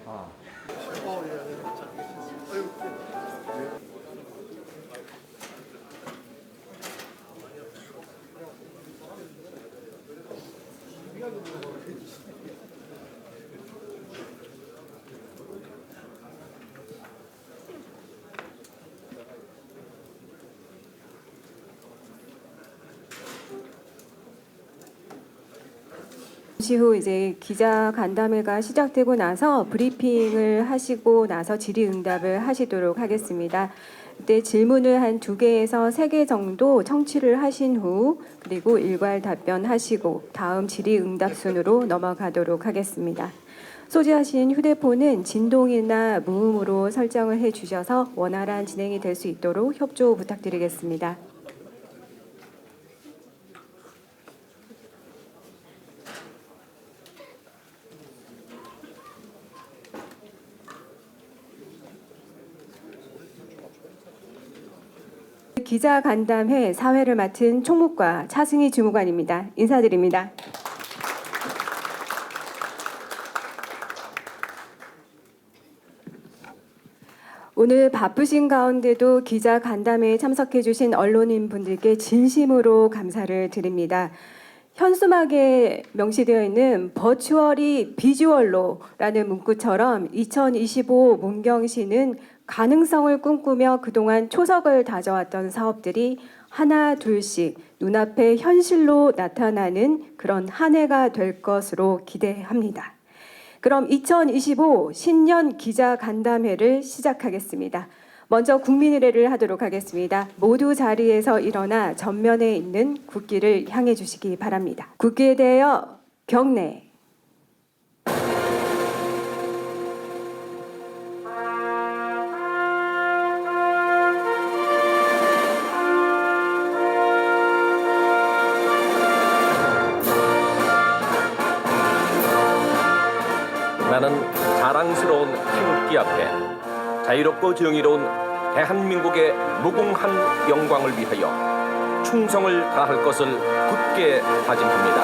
아. 잠시 후 이제 기자 간담회가 시작되고 나서 브리핑을 하시고 나서 질의응답을 하시도록 하겠습니다. 그때 질문을 한 2개에서 3개 정도 청취를 하신 후 그리고 일괄 답변하시고 다음 질의응답 순으로 넘어가도록 하겠습니다. 소지하신 휴대폰은 진동이나 무음으로 설정을 해주셔서 원활한 진행이 될 수 있도록 협조 부탁드리겠습니다. 기자 간담회 사회를 맡은 총무과 차승희 주무관입니다. 인사드립니다. 오늘 바쁘신 가운데도 기자 간담회에 참석해 주신 언론인 분들께 진심으로 감사를 드립니다. 현수막에 명시되어 있는 버추얼이 비주얼로라는 문구처럼 2025 문경시는 가능성을 꿈꾸며 그동안 초석을 다져왔던 사업들이 하나 둘씩 눈앞에 현실로 나타나는 그런 한 해가 될 것으로 기대합니다. 그럼 2025 신년 기자 간담회를 시작하겠습니다. 먼저 국민의례를 하도록 하겠습니다. 모두 자리에서 일어나 전면에 있는 국기를 향해 주시기 바랍니다. 국기에 대하여 경례. 나는 자랑스러운 태극기 앞에 자유롭고 정의로운 대한민국의 무궁한 영광을 위하여 충성을 다할 것을 굳게 다짐합니다.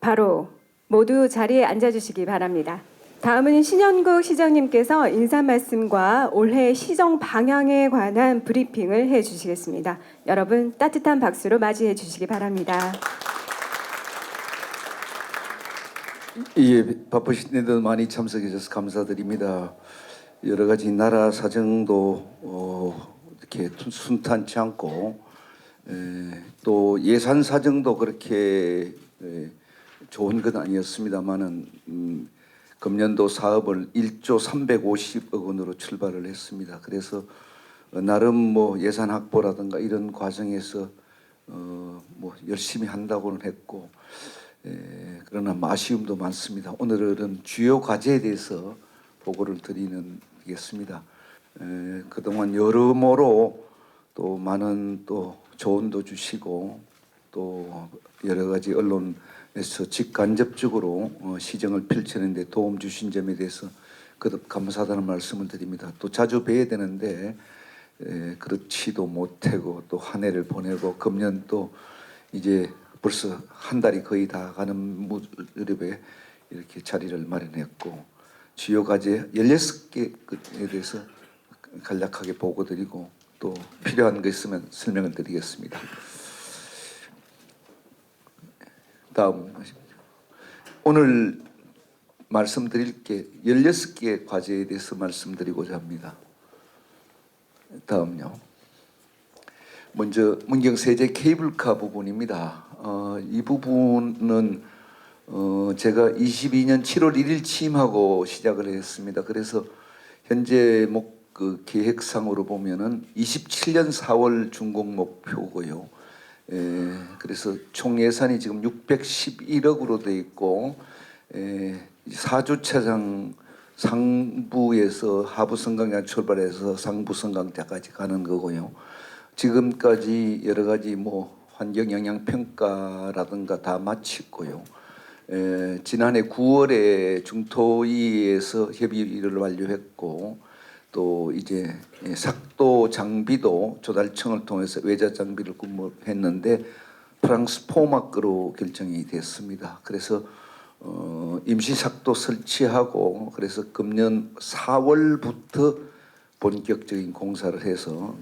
바로 모두 자리에 앉아주시기 바랍니다. 다음은 신현국 시장님께서 인사 말씀과 올해 시정 방향에 관한 브리핑을 해주시겠습니다. 여러분 따뜻한 박수로 맞이해 주시기 바랍니다. 예, 바쁘신데도 많이 참석해 주셔서 감사드립니다. 여러 가지 나라 사정도 이렇게 순탄치 않고 또 예산 사정도 그렇게 좋은 건 아니었습니다만은 금년도 사업을 1조 350억 원으로 출발을 했습니다. 그래서 나름 뭐 예산 확보라든가 이런 과정에서 뭐 열심히 한다고는 했고 그러나 아쉬움도 많습니다. 오늘은 주요 과제에 대해서 보고를 드리겠습니다. 그동안 여러모로 또 많은 또 조언도 주시고 또 여러 가지 언론에서 직간접적으로 시정을 펼치는 데 도움 주신 점에 대해서 거듭 감사하다는 말씀을 드립니다. 또 자주 뵈야 되는데 그렇지도 못하고 또 한 해를 보내고 금년 또 이제 벌써 한 달이 거의 다 가는 무렵에 이렇게 자리를 마련했고 주요 과제 16개에 대해서 간략하게 보고 드리고 또 필요한 거 있으면 설명을 드리겠습니다. 다음 오늘 말씀드릴 게 16개의 과제에 대해서 말씀드리고자 합니다. 다음요. 먼저 문경세제 케이블카 부분입니다. 이 부분은 제가 22년 7월 1일 취임하고 시작을 했습니다. 그래서 현재 그 계획상으로 보면은 27년 4월 준공 목표고요. 그래서 총 예산이 지금 611억으로 돼 있고 4주차장 상부에서 하부 성강장 출발해서 상부 성강장까지 가는 거고요. 지금까지 여러 가지 뭐 환경 영향 평가라든가 다 마쳤고요. 지난해 9월에 중토위에서 협의를 완료했고 또 이제 삭도 장비도 조달청을 통해서 외자 장비를 구매했는데 프랑스 포마크로 결정이 됐습니다. 그래서 임시 삭도 설치하고 그래서 금년 4월부터 본격적인 공사를 해서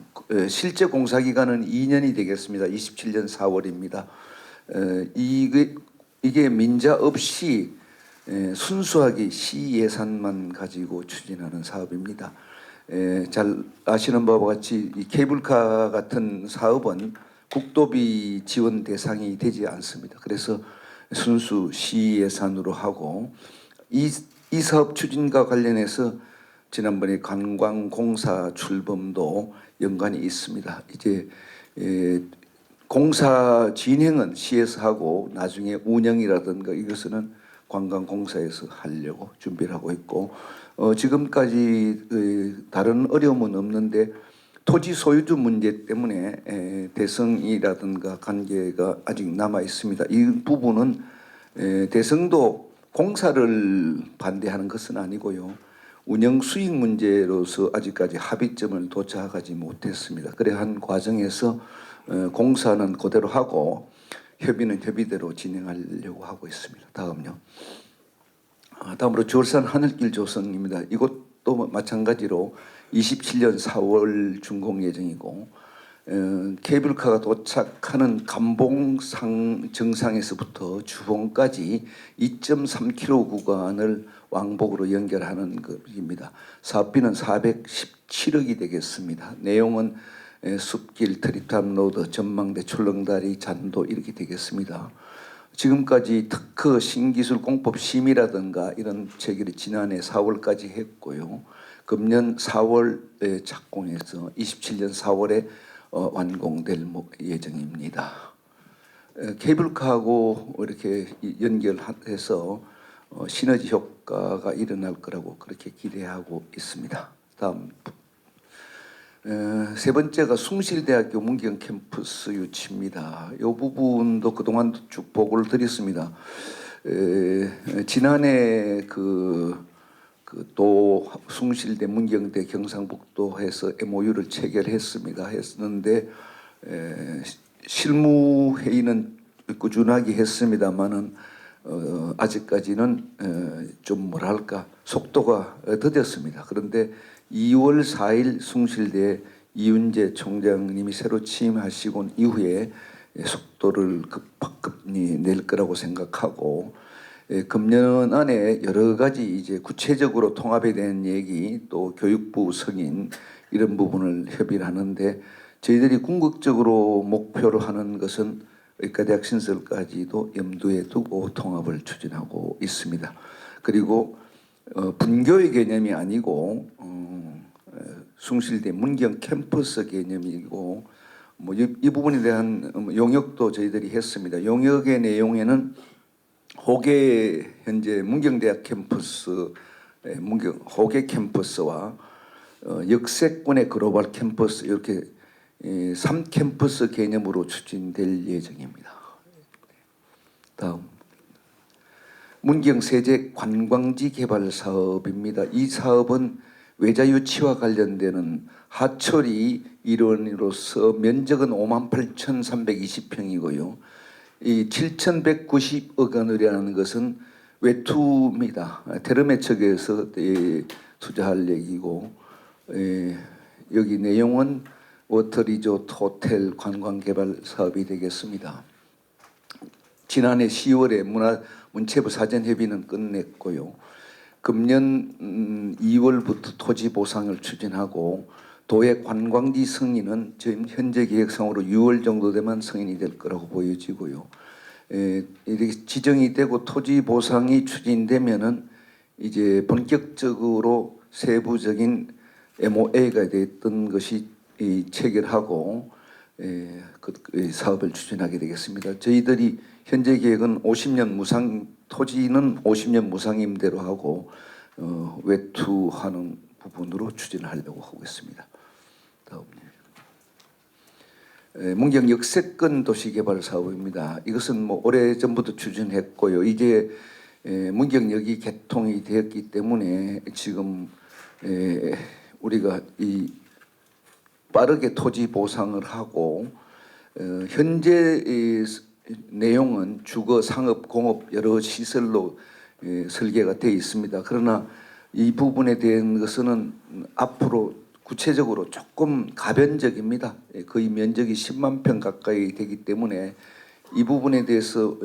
실제 공사 기간은 2년이 되겠습니다. 27년 4월입니다. 이게 민자 없이 순수하게 시 예산만 가지고 추진하는 사업입니다. 잘 아시는 바와 같이 이 케이블카 같은 사업은 국도비 지원 대상이 되지 않습니다. 그래서 순수 시 예산으로 하고 이 사업 추진과 관련해서 지난번에 관광공사 출범도 연관이 있습니다. 이제 공사 진행은 시에서 하고 나중에 운영이라든가 이것은 관광공사에서 하려고 준비를 하고 있고 지금까지 다른 어려움은 없는데 토지 소유주 문제 때문에 대성이라든가 관계가 아직 남아 있습니다. 이 부분은 대성도 공사를 반대하는 것은 아니고요. 운영 수익 문제로서 아직까지 합의점을 도착하지 못했습니다. 그래 한 과정에서 공사는 그대로 하고 협의는 협의대로 진행하려고 하고 있습니다. 다음요. 다음으로 주얼산 하늘길 조성입니다. 이것도 마찬가지로 27년 4월 준공 예정이고 케이블카가 도착하는 감봉상 정상에서부터 주봉까지 2.3km 구간을 왕복으로 연결하는 것입니다. 사업비는 417억이 되겠습니다. 내용은 숲길, 트리탑 로드, 전망대, 출렁다리, 잔도 이렇게 되겠습니다. 지금까지 특허 신기술 공법 심의라든가 이런 체계를 지난해 4월까지 했고요. 금년 4월에 착공해서 27년 4월에 완공될 예정입니다. 케이블카하고 이렇게 연결해서 시너지 효과가 일어날 거라고 그렇게 기대하고 있습니다. 다음 세 번째가 숭실대학교 문경 캠퍼스 유치입니다. 이 부분도 그동안 쭉 보고를 드렸습니다. 지난해 또 숭실대, 문경대, 경상북도에서 MOU를 체결했습니다. 했는데 실무 회의는 꾸준하게 했습니다만은 아직까지는 좀 뭐랄까 속도가 더뎠습니다. 그런데 2월 4일 숭실대 이윤재 총장님이 새로 취임하시고 이후에 속도를 급박급히 낼 거라고 생각하고 금년 안에 여러 가지 이제 구체적으로 통합에 대한 얘기 또 교육부 승인 이런 부분을 협의를 하는데 저희들이 궁극적으로 목표로 하는 것은 의과대학 신설까지도 염두에 두고 통합을 추진하고 있습니다. 그리고 분교의 개념이 아니고 숭실대 문경 캠퍼스 개념이고 이 부분에 대한 용역도 저희들이 했습니다. 용역의 내용에는 호계 현재 문경대학 캠퍼스 호계 캠퍼스와 역세권의 글로벌 캠퍼스 이렇게 3캠퍼스 개념으로 추진될 예정입니다. 다음 문경 세제 관광지 개발 사업입니다. 이 사업은 외자 유치와 관련되는 하철이 일원으로서 면적은 58,320평이고요. 이 7,190억 원이라는 것은 외투입니다. 테르메 측에서 투자할 얘기고 여기 내용은 워터리조트 호텔 관광개발 사업이 되겠습니다. 지난해 10월에 문체부 사전협의는 끝냈고요. 금년 2월부터 토지 보상을 추진하고 도의 관광지 승인은 지금 현재 계획상으로 6월 정도 되면 승인이 될 거라고 보여지고요. 이렇게 지정이 되고 토지 보상이 추진되면은 이제 본격적으로 세부적인 MOA가 됐던 것이 체결하고 사업을 추진하게 되겠습니다. 저희들이 현재 계획은 50년 무상 토지는 50년 무상 임대로 하고 외투하는 부분으로 추진하려고 하고 있습니다. 다음 문경 역세권 도시개발 사업입니다. 이것은 오래 전부터 추진했고요. 이제 문경역이 개통이 되었기 때문에 지금 우리가 이 빠르게 토지 보상을 하고 현재 이 내용은 주거, 상업, 공업 여러 시설로 설계가 되어 있습니다. 그러나 이 부분에 대한 것은 앞으로 구체적으로 조금 가변적입니다. 거의 면적이 10만 평 가까이 되기 때문에 이 부분에 대해서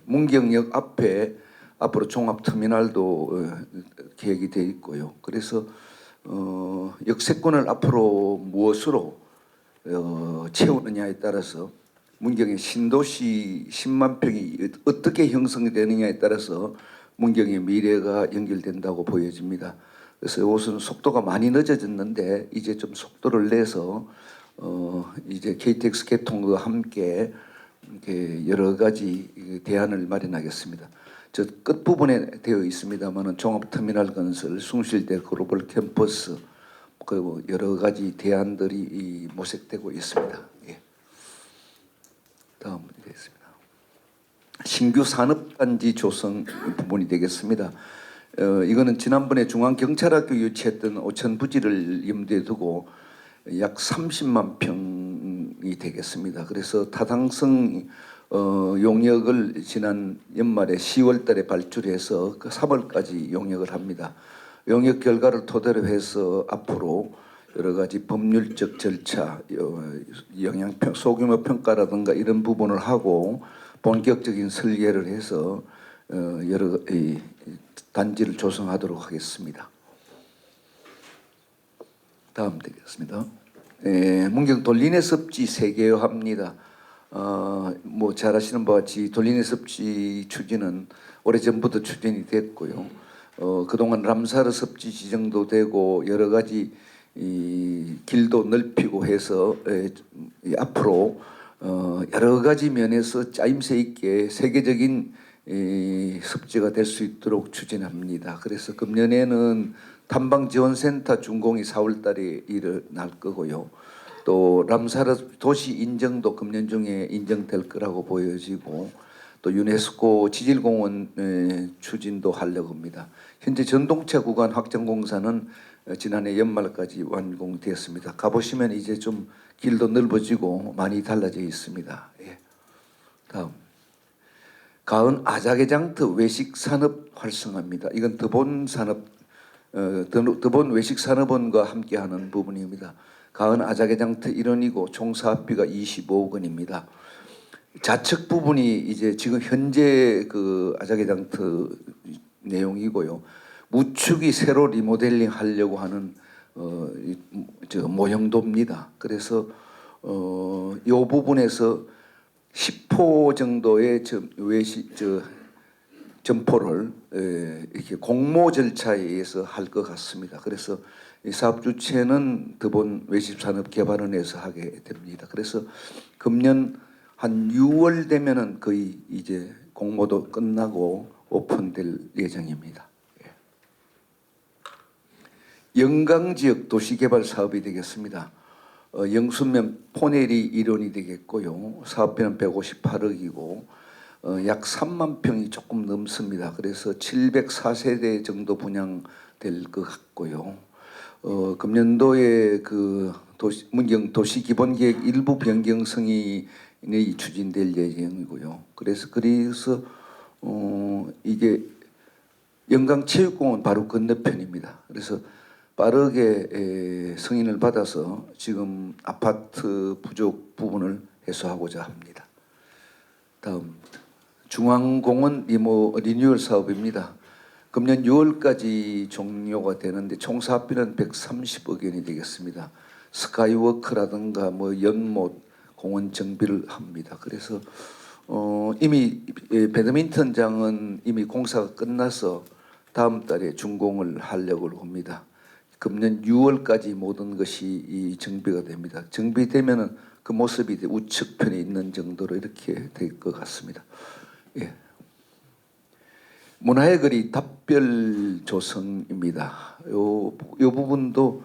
문경역 앞에 앞으로 종합터미널도 계획이 되어 있고요. 그래서 역세권을 앞으로 무엇으로 채우느냐에 따라서 문경의 신도시 10만 평이 어떻게 형성이 되느냐에 따라서 문경의 미래가 연결된다고 보여집니다. 그래서 이것은 속도가 많이 늦어졌는데 이제 좀 속도를 내서 이제 KTX 개통과 함께 이렇게 여러 가지 대안을 마련하겠습니다. 저 끝부분에 되어 있습니다만은 종합터미널 건설, 숭실대 글로벌 캠퍼스 그리고 여러 가지 대안들이 모색되고 있습니다. 예. 다음 문제 되겠습니다. 신규 산업단지 조성 부분이 되겠습니다. 이거는 지난번에 중앙경찰학교 유치했던 5천 부지를 염두에 두고 약 30만 평이 되겠습니다. 그래서 타당성 용역을 지난 연말에 10월달에 발주해서 그 3월까지 용역을 합니다. 용역 결과를 토대로 해서 앞으로 여러 가지 법률적 절차, 영향평, 소규모 평가라든가 이런 부분을 하고 본격적인 설계를 해서 여러 단지를 조성하도록 하겠습니다. 다음 되겠습니다. 문경 돌리네 섭지 세계화합니다. 뭐 잘 아시는 바와 같이 돌리네 섭지 추진은 오래전부터 추진이 됐고요. 그동안 람사르 섭지 지정도 되고 여러 가지 길도 넓히고 해서 앞으로 여러 가지 면에서 짜임새 있게 세계적인 섭지가 될 수 있도록 추진합니다. 그래서 금년에는 탐방지원센터 준공이 4월달에 일어날 거고요. 또 람사르 도시 인정도 금년 중에 인정될 거라고 보여지고 또 유네스코 지질공원 추진도 하려고 합니다. 현재 전동차 구간 확장 공사는 지난해 연말까지 완공되었습니다. 가보시면 이제 좀 길도 넓어지고 많이 달라져 있습니다. 예. 다음. 가은 아자개장터 외식산업 활성화입니다. 이건 더본 외식산업원과 함께하는 부분입니다. 가은 아자개장터 일원이고 총 사업비가 25억 원입니다. 좌측 부분이 이제 지금 현재 그 아자개장터 내용이고요. 우측이 새로 리모델링 하려고 하는 모형도입니다. 그래서 이 부분에서 10호 정도의 점포를 이렇게 공모 절차에 의해서 할 것 같습니다. 그래서 이 사업 주체는 더본 외식산업개발원에서 하게 됩니다. 그래서 금년 한 6월 되면은 거의 이제 공모도 끝나고 오픈될 예정입니다. 영광지역 도시개발 사업이 되겠습니다. 영순면 포내리 일원이 되겠고요. 사업비는 158억이고 약 3만 평이 조금 넘습니다. 그래서 704세대 정도 분양될 것 같고요. 금년도에 그 문경 도시기본계획 일부 변경 승인이 추진될 예정이고요. 그래서 이게 영광체육공원 바로 건너편입니다. 그래서 빠르게 승인을 받아서 지금 아파트 부족 부분을 해소하고자 합니다. 다음 중앙공원 리뉴얼 사업입니다. 금년 6월까지 종료가 되는데 총 사업비는 130억 원이 되겠습니다. 스카이워크라든가 뭐 연못 공원 정비를 합니다. 그래서 이미 배드민턴장은 이미 공사가 끝나서 다음 달에 준공을 하려고 합니다. 금년 6월까지 모든 것이 정비가 됩니다. 정비되면은 그 모습이 우측편에 있는 정도로 이렇게 될 것 같습니다. 예. 문화의 거리 답별 조성입니다. 요 부분도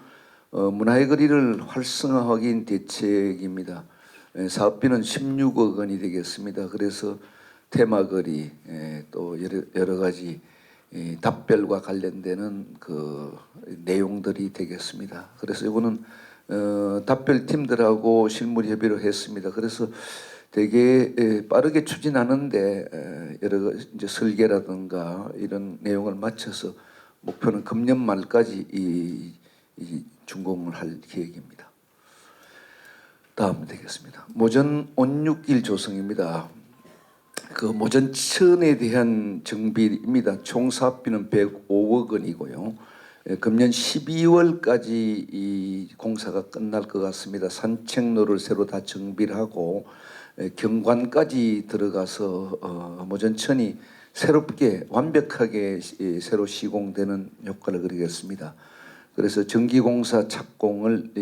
문화의 거리를 활성화하기 위한 대책입니다. 사업비는 16억 원이 되겠습니다. 그래서 테마거리 또 여러 가지 이 답별과 관련되는 그 내용들이 되겠습니다. 그래서 이거는 답별 팀들하고 실무 협의를 했습니다. 그래서 되게 빠르게 추진하는데 여러 이제 설계라든가 이런 내용을 맞춰서 목표는 금년 말까지 이 준공을 할 계획입니다. 다음 되겠습니다. 모전 온육길 조성입니다. 그 모전천에 대한 정비입니다. 총 사업비는 105억 원이고요. 금년 12월까지 이 공사가 끝날 것 같습니다. 산책로를 새로 다 정비를 하고 경관까지 들어가서 모전천이 새롭게 완벽하게 새로 시공되는 효과를 그리겠습니다. 그래서 전기공사 착공을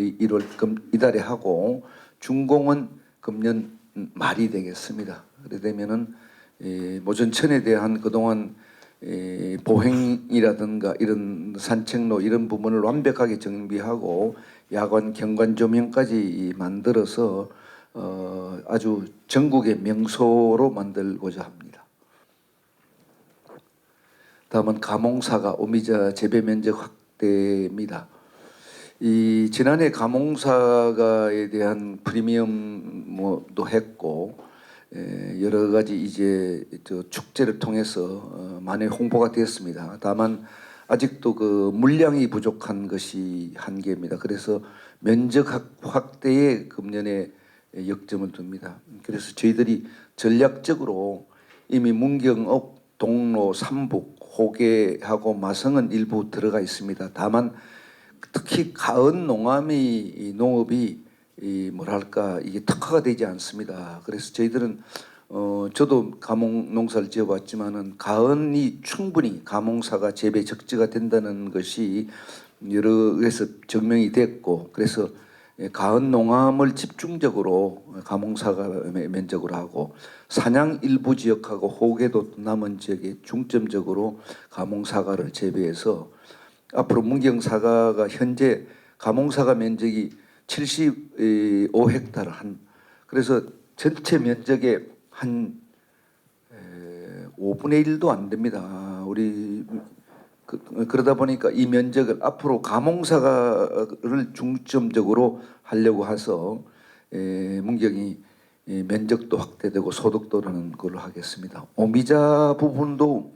이달에 하고 준공은 금년 말이 되겠습니다. 그래 되면은 모전천에 대한 그동안 보행이라든가 이런 산책로 이런 부분을 완벽하게 정비하고 야간 경관 조명까지 만들어서 아주 전국의 명소로 만들고자 합니다. 다음은 가몽사가 오미자 재배 면적 확대입니다. 이 지난해 가몽사가에 대한 프리미엄 뭐도 했고 여러 가지 이제 저 축제를 통해서 많이 홍보가 되었습니다. 다만 아직도 그 물량이 부족한 것이 한계입니다. 그래서 면적 확대에 금년에 역점을 둡니다. 그래서 저희들이 전략적으로 이미 문경읍, 동로, 삼북, 호계하고 마성은 일부 들어가 있습니다. 다만 특히 가은 농암이 농업이 뭐랄까 이게 특화가 되지 않습니다. 그래서 저희들은 저도 가몽 농사를 지어봤지만은 가은이 충분히 가몽사가 재배 적지가 된다는 것이 여러 에서 증명이 됐고 그래서 가은 농암을 집중적으로 가몽사가 면적으로 하고 산양 일부 지역하고 호계도 남은 지역에 중점적으로 가몽사과를 재배해서 앞으로 문경사과가 현재 가몽사과 면적이 75헥타르 그래서 전체 면적의 한 5분의 1도 안 됩니다. 우리 그러다 보니까 이 면적을 앞으로 가몽사과를 중점적으로 하려고 해서 문경이 면적도 확대되고 소득도 하는 걸로 하겠습니다. 오미자 부분도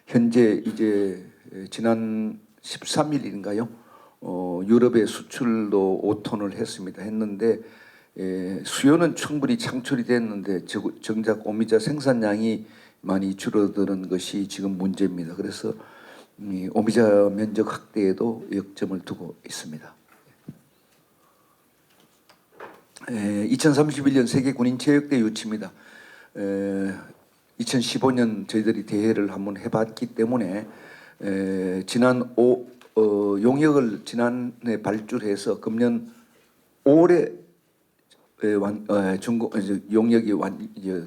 현재 이제 지난 13일인가요? 유럽에 수출도 5톤을 했는데 수요는 충분히 창출이 됐는데 정작 오미자 생산량이 많이 줄어드는 것이 지금 문제입니다. 그래서 오미자 면적 확대에도 역점을 두고 있습니다. 2031년 세계 군인 체육대 유치입니다. 2015년 저희들이 대회를 한번 해봤기 때문에 지난 용역을 지난해 발주해서 금년 5월에 용역이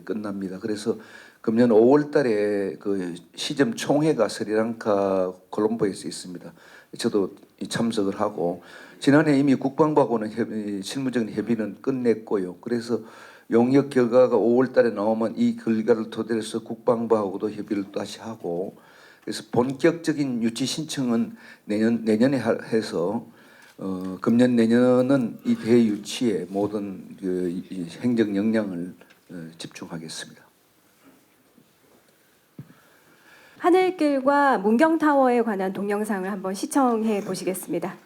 끝납니다. 그래서 금년 5월달에 그 시점 총회가 스리랑카 콜롬보에서 있습니다. 저도 참석을 하고 지난해 이미 국방부하고는 실무적인 협의는 끝냈고요. 그래서 용역 결과가 5월달에 나오면 이 결과를 토대로 해서 국방부하고도 협의를 다시 하고 그래서 본격적인 유치 신청은 내년에 해서 금년 내년은 이 대회 유치에 모든 그 행정 역량을 집중하겠습니다. 하늘길과 문경타워에 관한 동영상을 한번 시청해 보시겠습니다.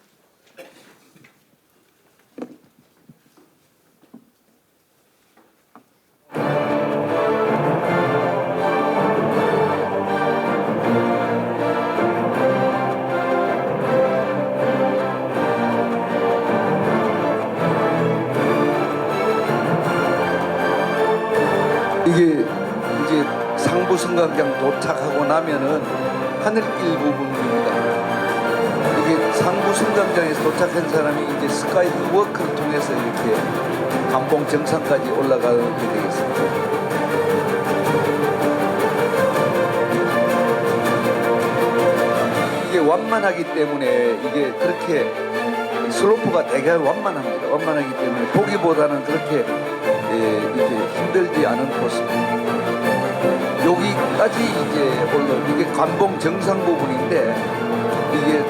이게 이제 상부승강장 도착하고 나면은 하늘길 부분입니다. 이게 상부승강장에서 도착한 사람이 이제 스카이워크를 통해서 이렇게 감봉 정상까지 올라가게 되겠습니다. 이게 완만하기 때문에 이게 그렇게 슬로프가 되게 완만합니다. 완만하기 때문에 보기보다는 그렇게 이제 힘들지 않은 코스입니다. 여기까지 이제 올라 이게 관봉 정상 부분인데 이게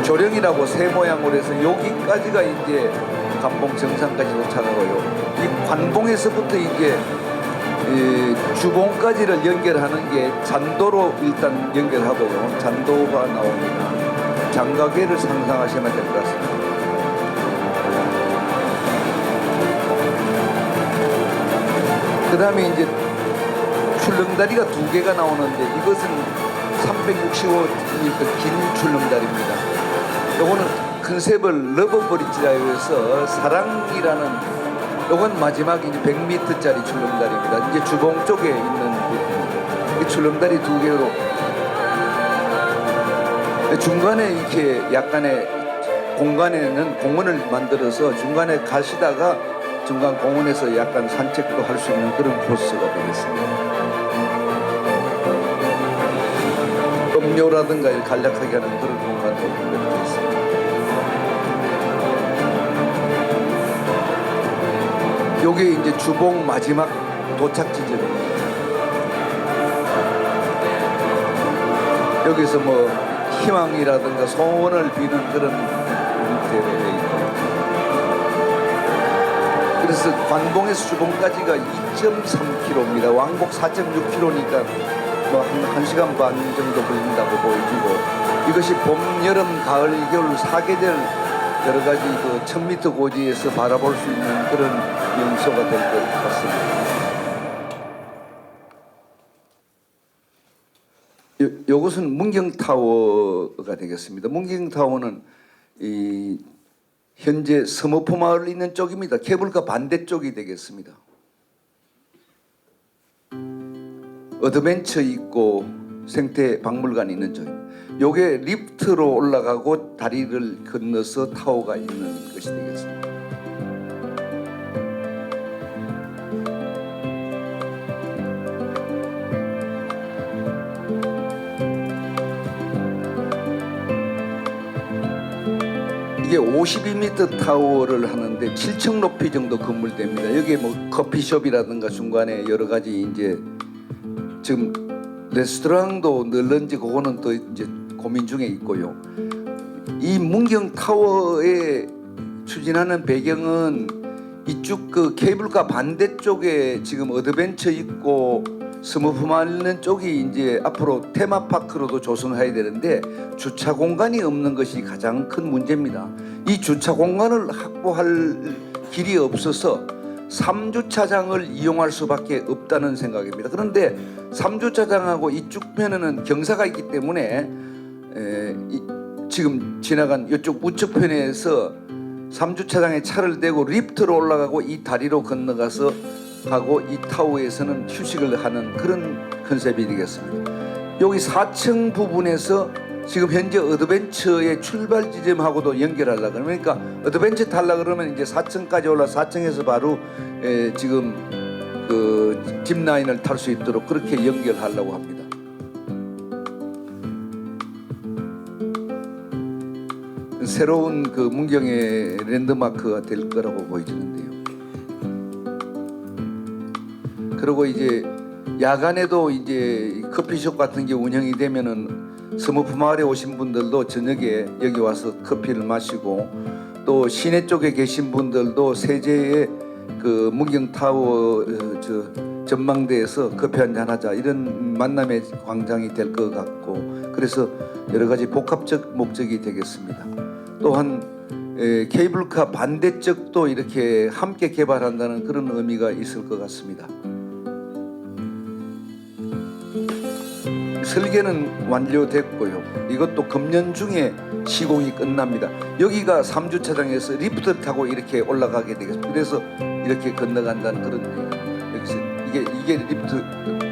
조령이라고 새 모양으로 해서 여기까지가 이제 관봉 정상까지 도착하고요. 이 관봉에서부터 이제 주봉까지를 연결하는 게 잔도로 일단 연결하고요. 잔도가 나옵니다. 장가계를 상상하시면 될 것 같습니다. 그 다음에 이제 출렁다리가 두 개가 나오는데 이것은 365m 긴 출렁다리입니다. 요거는 컨셉을 러버브릿지라고 해서 사랑이라는 요건 마지막 이제 100m짜리 출렁다리입니다. 이제 주봉 쪽에 있는 이 출렁다리 두 개로 중간에 이렇게 약간의 공간에는 공원을 만들어서 중간에 가시다가 중간 공원에서 약간 산책도 할 수 있는 그런 코스가 되겠습니다. 음료라든가 간략하게 하는 그런 공간도 되어 있습니다. 요게 이제 주봉 마지막 도착 지점입니다. 여기서 뭐 희망이라든가 소원을 비는 그런 형태로 되어 있고, 그래서 관봉에서 주봉까지가 2.3km입니다. 왕복 4.6km니까 뭐 한 1시간 반 정도 걸린다고 보여지고, 이것이 봄, 여름, 가을, 겨울 4계절 여러 가지 그 1000m 고지에서 바라볼 수 있는 그런 명소가 될 것 같습니다. 요것은 문경타워가 되겠습니다. 문경타워는 이 현재 서머포 마을 있는 쪽입니다. 케이블카 반대쪽이 되겠습니다. 어드벤처 있고 생태 박물관이 있는 쪽입니다. 요게 리프트로 올라가고 다리를 건너서 타워가 있는 것이 되겠습니다. 이게 52m 타워를 하는데 7층 높이 정도 건물됩니다. 여기에 뭐 커피숍이라든가 중간에 여러 가지 이제 지금 레스토랑도 늘런지 그거는 또 이제 고민 중에 있고요. 이 문경 타워에 추진하는 배경은 이쪽 그 케이블카 반대쪽에 지금 어드벤처 있고 스머프만 있는 쪽이 이제 앞으로 테마파크로도 조성해야 되는데 주차 공간이 없는 것이 가장 큰 문제입니다. 이 주차 공간을 확보할 길이 없어서 3주차장을 이용할 수밖에 없다는 생각입니다. 그런데 3주차장하고 이쪽 편에는 경사가 있기 때문에 지금 지나간 이쪽 우측편에서 3주차장에 차를 대고 리프트로 올라가고 이 다리로 건너가서 하고 이 타워에서는 휴식을 하는 그런 컨셉이 되겠습니다. 여기 4층 부분에서 지금 현재 어드벤처의 출발 지점하고도 연결하려고, 그러니까 어드벤처 타려고 그러면 이제 4층까지 올라 4층에서 바로 지금 그 짚라인을 탈 수 있도록 그렇게 연결하려고 합니다. 새로운 그 문경의 랜드마크가 될 거라고 보여지는데요. 그리고 이제 야간에도 이제 커피숍 같은 게 운영이 되면은 스머프 마을에 오신 분들도 저녁에 여기 와서 커피를 마시고, 또 시내 쪽에 계신 분들도 세제의 그 문경타워 전망대에서 커피 한잔 하자 이런 만남의 광장이 될 것 같고, 그래서 여러 가지 복합적 목적이 되겠습니다. 또한 케이블카 반대쪽도 이렇게 함께 개발한다는 그런 의미가 있을 것 같습니다. 설계는 완료됐고요. 이것도 금년 중에 시공이 끝납니다. 여기가 3주차장에서 리프트를 타고 이렇게 올라가게 되겠습니다. 그래서 이렇게 건너간다는 그런 얘기입니다. 여기서 이게 리프트.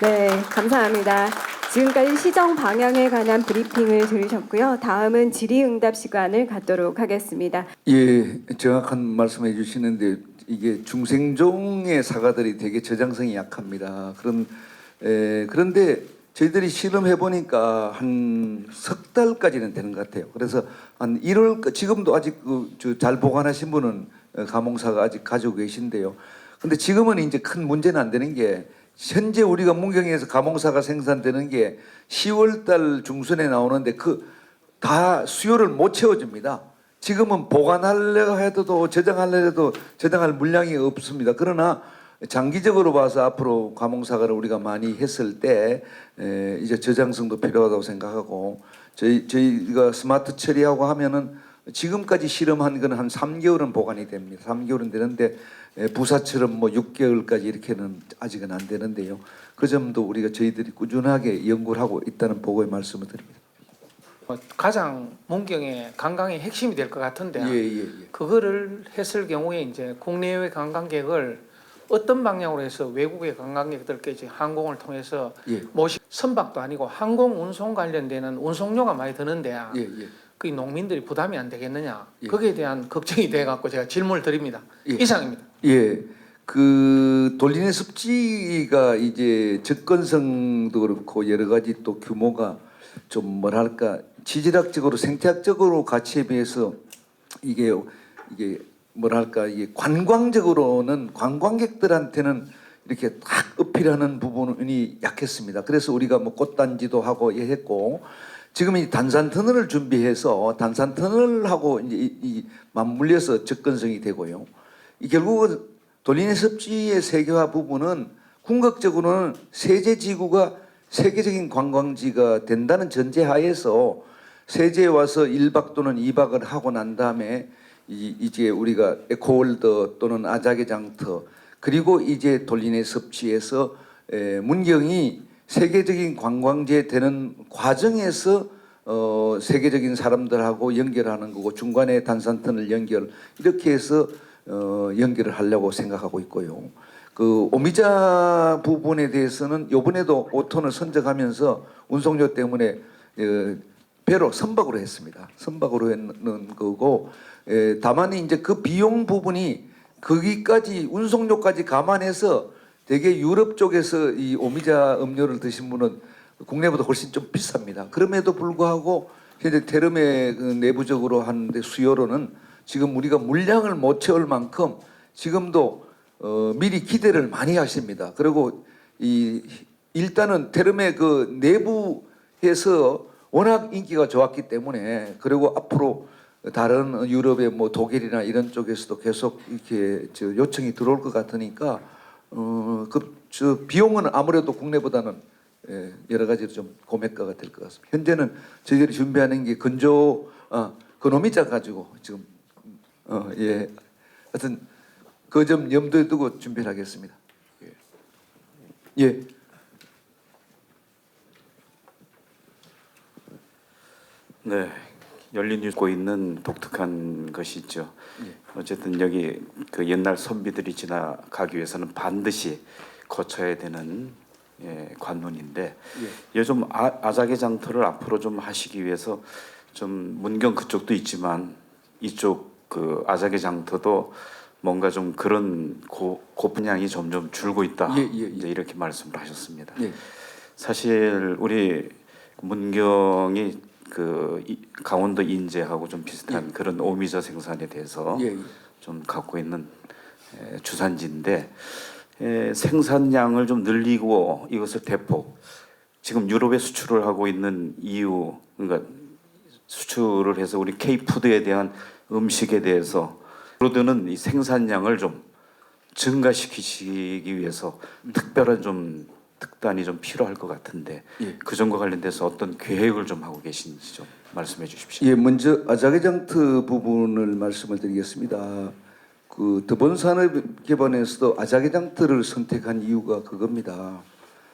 네, 감사합니다. 지금까지 시정 방향에 관한 브리핑을 들으셨고요. 다음은 질의응답 시간을 갖도록 하겠습니다. 예, 정확한 말씀해 주시는데 이게 중생종의 사과들이 되게 저장성이 약합니다. 그런데 저희들이 실험해 보니까 한 석 달까지는 되는 것 같아요. 그래서 한 1월 지금도 아직 잘 보관하신 분은 가몽사가 아직 가지고 계신데요. 근데 지금은 이제 큰 문제는 안 되는 게 현재 우리가 문경에서 가몽사가 생산되는 게 10월 달 중순에 나오는데 그 다 수요를 못 채워줍니다. 지금은 보관하려 해도 저장하려 해도 저장할 물량이 없습니다. 그러나 장기적으로 봐서 앞으로 가몽사과를 우리가 많이 했을 때 이제 저장성도 필요하다고 생각하고 저희가 스마트 처리하고 하면은 지금까지 실험한 건 한 3개월은 보관이 됩니다. 3개월은 되는데 부사처럼 뭐 6개월까지 이렇게는 아직은 안 되는데요. 그 점도 우리가 저희들이 꾸준하게 연구를 하고 있다는 보고의 말씀을 드립니다. 가장 문경의 관광의 핵심이 될 것 같은데 예. 그거를 했을 경우에 이제 국내외 관광객을 어떤 방향으로 해서 외국의 관광객들께 이제 항공을 통해서 예. 선박도 아니고 항공 운송 관련되는 운송료가 많이 드는데 예. 그 농민들이 부담이 안 되겠느냐 예. 거기에 대한 걱정이 돼 갖고 제가 질문을 드립니다. 예. 이상입니다. 예. 그 돌리네 습지가 이제 접근성도 그렇고 여러 가지 또 규모가 좀 뭐랄까 지질학적으로 생태학적으로 가치에 비해서 이게 뭐랄까 이게 관광적으로는 관광객들한테는 이렇게 딱 어필하는 부분이 약했습니다. 그래서 우리가 뭐 꽃단지도 하고 했고 지금 이 단산 터널을 준비해서 단산 터널하고 이제 이 맞물려서 접근성이 되고요. 이 결국은 돌리네 습지의 세계화 부분은 궁극적으로는 세제지구가 세계적인 관광지가 된다는 전제하에서 세제에 와서 1박 또는 2박을 하고 난 다음에 이제 우리가 에코월드 또는 아자게 장터 그리고 이제 돌리네 섭지에서 문경이 세계적인 관광지 되는 과정에서 세계적인 사람들하고 연결하는 거고 중간에 단산터널 연결 이렇게 해서 연결을 하려고 생각하고 있고요. 그 오미자 부분에 대해서는 이번에도 5톤을 선적하면서 운송료 때문에 배로 선박으로 했습니다. 선박으로 했는 거고 다만 이제 그 비용 부분이 거기까지 운송료까지 감안해서 되게 유럽 쪽에서 이 오미자 음료를 드신 분은 국내보다 훨씬 좀 비쌉니다. 그럼에도 불구하고 현재 테름의 그 내부적으로 하는데 수요로는 지금 우리가 물량을 못 채울 만큼 지금도 미리 기대를 많이 하십니다. 그리고 일단은 테름의 그 내부에서 워낙 인기가 좋았기 때문에 그리고 앞으로 다른 유럽의 뭐 독일이나 이런 쪽에서도 계속 이렇게 요청이 들어올 것 같으니까 비용은 아무래도 국내보다는 여러 가지로 좀 고매가가 될 것 같습니다. 현재는 저희들이 준비하는 게 근오미자 가지고 지금 하여튼 그 점 염두에 두고 준비를 하겠습니다. 예. 네, 열린 뉴스고 있는 독특한 것이 있죠. 어쨌든 여기 그 옛날 선비들이 지나가기 위해서는 반드시 거쳐야 되는 관문인데 요즘 아자개 장터를 앞으로 좀 하시기 위해서 좀 문경 그쪽도 있지만 이쪽 그 아자개 장터도 뭔가 좀 그런 고분량이 점점 줄고 있다. 이제 이렇게 말씀을 하셨습니다. 사실 우리 문경이 그 강원도 인제하고 좀 비슷한 그런 오미자 생산에 대해서 좀 갖고 있는 주산지인데 생산량을 좀 늘리고 이것을 대폭 지금 유럽에 수출을 하고 있는 이유 그러니까 수출을 해서 우리 K푸드에 대한 음식에 대해서 브로드는 이 생산량을 좀 증가시키기 위해서 특별한 좀 특단이 좀 필요할 것 같은데 그 점과 관련돼서 어떤 계획을 좀 하고 계신지 좀 말씀해 주십시오. 예, 먼저 아자개장터 부분을 말씀을 드리겠습니다. 그 더본산업개발에서도 아자개장터를 선택한 이유가 그겁니다.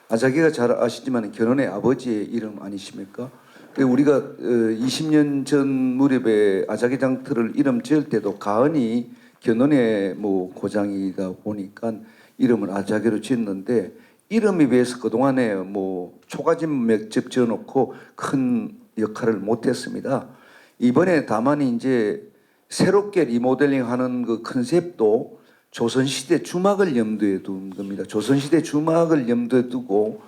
아자개가 잘 아시지만 견훤의 아버지의 이름 아니십니까? 우리가 20년 전 무렵에 아자개장터를 이름 지을 때도 가은이 견훤의 뭐 고장이다 보니까 이름을 아자개로 지었는데 이름에 비해서 그동안에 뭐 초가집 몇집 지어놓고 큰 역할을 못했습니다. 이번에 다만 이제 새롭게 리모델링하는 그 컨셉도 조선시대 주막을 염두에 둔 겁니다. 조선시대 주막을 염두에 두고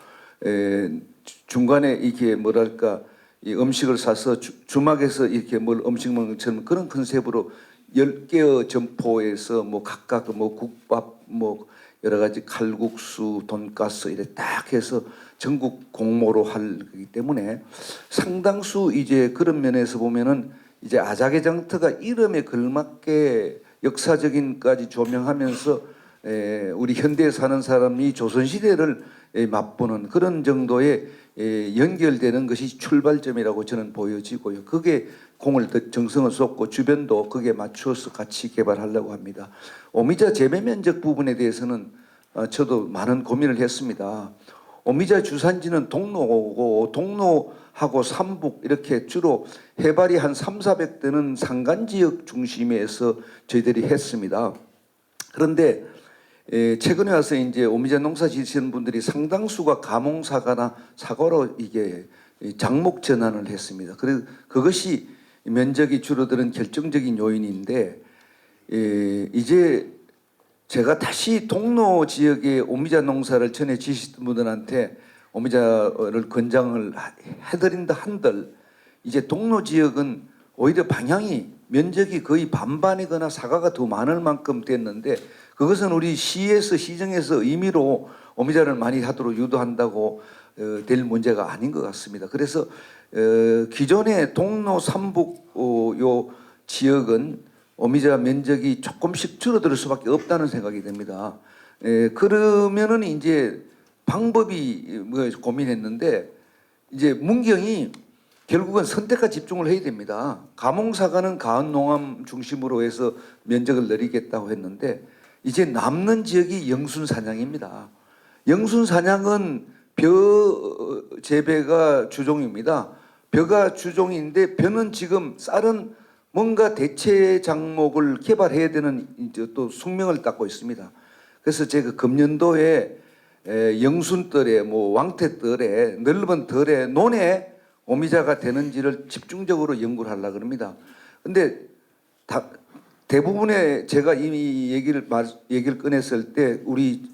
중간에 이렇게 뭐랄까 이 음식을 사서 주막에서 이렇게 뭘 음식 먹는 것처럼 그런 컨셉으로 10개의 점포에서 뭐 각각 뭐 국밥 뭐 여러 가지 칼국수, 돈가스 이래 딱 해서 전국 공모로 하기 때문에 상당수 이제 그런 면에서 보면은 이제 아자개장터가 이름에 걸맞게 역사적인까지 조명하면서 우리 현대에 사는 사람이 조선시대를 맛보는 그런 정도의 연결되는 것이 출발점이라고 저는 보여지고요. 그게 공을 정성을 쏟고 주변도 그게 맞추어서 같이 개발하려고 합니다. 오미자 재배 면적 부분에 대해서는 저도 많은 고민을 했습니다. 오미자 주산지는 동로고 동로하고 삼북 이렇게 주로 해발이 한 300~400 되는 산간 지역 중심에서 저희들이 했습니다. 그런데 최근에 와서 이제 오미자 농사 지으시는 분들이 상당수가 가몽사과나 사과로 이게 장목 전환을 했습니다. 그래서 그것이 면적이 줄어드는 결정적인 요인인데 이제 제가 다시 동로 지역에 오미자 농사를 전에 지시던 분들한테 오미자를 권장을 해드린다 한들 이제 동로 지역은 오히려 방향이 면적이 거의 반반이거나 사과가 더 많을 만큼 됐는데 그것은 우리 시에서 시정에서 임의로 오미자를 많이 하도록 유도한다고 될 문제가 아닌 것 같습니다. 그래서 기존의 동로 삼북 요 지역은 오미자 면적이 조금씩 줄어들 수밖에 없다는 생각이 듭니다. 그러면은 이제 방법이 뭐 고민했는데 이제 문경이 결국은 선택과 집중을 해야 됩니다. 가몽사과는 가은농암 중심으로 해서 면적을 늘리겠다고 했는데 이제 남는 지역이 영순사냥입니다. 영순사냥은 벼 재배가 주종입니다. 벼가 주종인데 벼는 지금 쌀은 뭔가 대체 장목을 개발해야 되는 이제 또 숙명을 닦고 있습니다. 그래서 제가 금년도에 영순떨에 뭐 왕태떨에 넓은 덜에 논에 오미자가 되는지를 집중적으로 연구를 하려고 합니다. 근데 대부분의 제가 이미 얘기를 꺼냈을 때 우리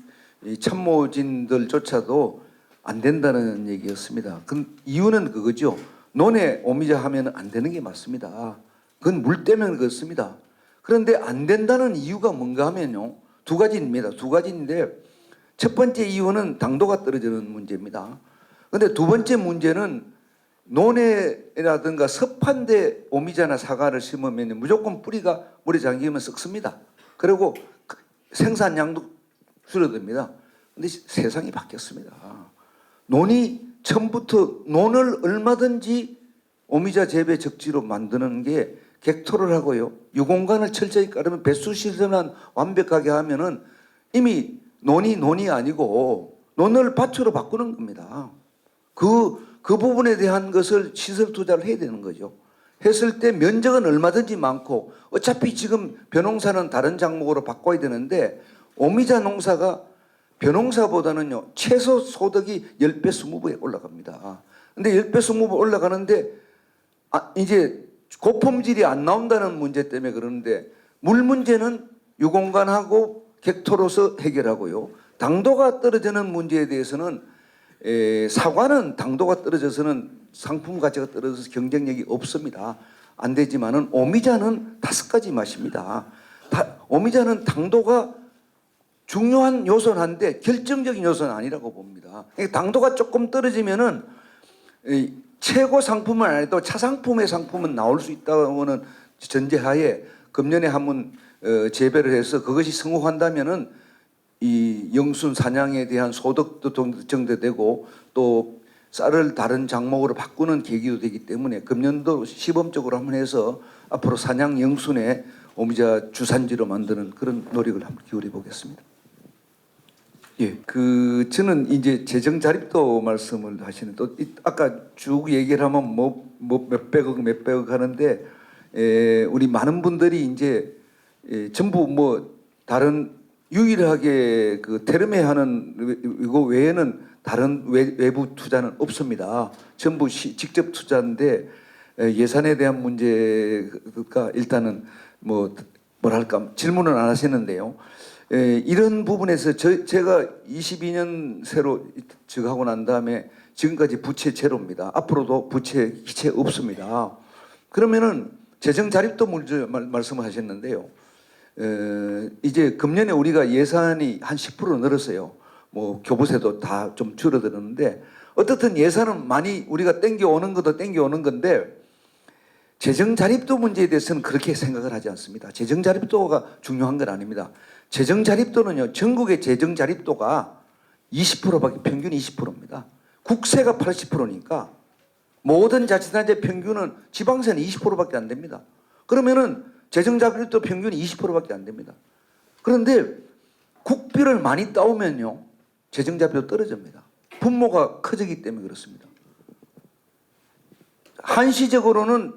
참모진들조차도 안 된다는 얘기였습니다. 그 이유는 그거죠. 논에 오미자 하면 안 되는 게 맞습니다. 그건 물 때문에 그렇습니다. 그런데 안 된다는 이유가 뭔가 하면요. 두 가지입니다. 두 가지인데 첫 번째 이유는 당도가 떨어지는 문제입니다. 그런데 두 번째 문제는 논에라든가 섭한데 오미자나 사과를 심으면 무조건 뿌리가 물에 잠기면 썩습니다. 그리고 생산량도 줄어듭니다. 그런데 세상이 바뀌었습니다. 논이 처음부터 논을 얼마든지 오미자 재배 적지로 만드는 게 객토를 하고요. 유공간을 철저히 깔으면 배수 시설만 완벽하게 하면은 이미 논이 아니고 논을 밭으로 바꾸는 겁니다. 그 부분에 대한 것을 시설 투자를 해야 되는 거죠. 했을 때 면적은 얼마든지 많고 어차피 지금 벼농사는 다른 작목으로 바꿔야 되는데 오미자 농사가 벼농사보다는요 최소 소득이 10배, 20배 올라갑니다. 근데 10배, 20배 올라가는데 이제 고품질이 안 나온다는 문제 때문에 그러는데 물 문제는 유공간하고 객토로서 해결하고요. 당도가 떨어지는 문제에 대해서는 사과는 당도가 떨어져서는 상품 가치가 떨어져서 경쟁력이 없습니다. 안 되지만은 오미자는 5가지 맛입니다. 오미자는 당도가 중요한 요소는 한데 결정적인 요소는 아니라고 봅니다. 당도가 조금 떨어지면은 최고 상품은 아니도 차상품의 상품은 나올 수 있다고는 전제하에 금년에 한번 재배를 해서 그것이 성공한다면은 이 영순 사냥에 대한 소득도 정대되고 또 쌀을 다른 작목으로 바꾸는 계기도 되기 때문에 금년도 시범적으로 한번 해서 앞으로 사냥 영순에 오미자 주산지로 만드는 그런 노력을 한번 기울여 보겠습니다. 예, 저는 이제 재정 자립도 말씀을 하시는 또 아까 쭉 얘기를 하면 뭐 몇백억 하는데 우리 많은 분들이 이제 전부 뭐 다른 유일하게 그 테르메 하는 이거 외에는 다른 외부 투자는 없습니다. 전부 직접 투자인데 예산에 대한 문제가 일단은 뭐랄까 질문은 안 하셨는데요. 이런 부분에서 제가 22년 새로 저하고 난 다음에 지금까지 부채 제로입니다. 앞으로도 부채 기체 없습니다. 그러면은 재정 자립도 문제 말씀하셨는데요. 이제 금년에 우리가 예산이 한 10% 늘었어요. 뭐 교부세도 다 좀 줄어들었는데 어떻든 예산은 많이 우리가 땡겨오는 것도 땡겨오는 건데 재정 자립도 문제에 대해서는 그렇게 생각을 하지 않습니다. 재정 자립도가 중요한 건 아닙니다. 재정 자립도는요, 전국의 재정 자립도가 20%밖에 평균 20%입니다. 국세가 80%니까 모든 자치단체 평균은 지방세는 20%밖에 안 됩니다. 그러면은 재정 자립도 평균이 20%밖에 안 됩니다. 그런데 국비를 많이 따오면요, 재정 자립도 떨어집니다. 분모가 커지기 때문에 그렇습니다. 한시적으로는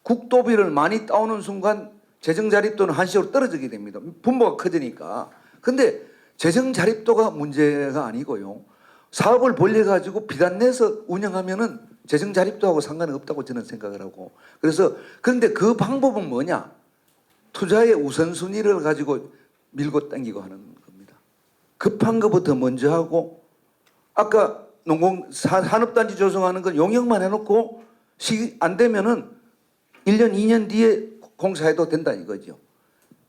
국도비를 많이 따오는 순간 재정 자립도는 한시적으로 떨어지게 됩니다. 분모가 커지니까. 근데 재정 자립도가 문제가 아니고요. 사업을 벌려가지고 비단 내서 운영하면은 재정 자립도하고 상관이 없다고 저는 생각을 하고. 그래서 그런데 그 방법은 뭐냐? 투자의 우선순위를 가지고 밀고 당기고 하는 겁니다. 급한 것부터 먼저 하고 아까 산업단지 조성하는 건 용역만 해놓고 안 되면은 1년, 2년 뒤에 공사해도 된다 이거죠.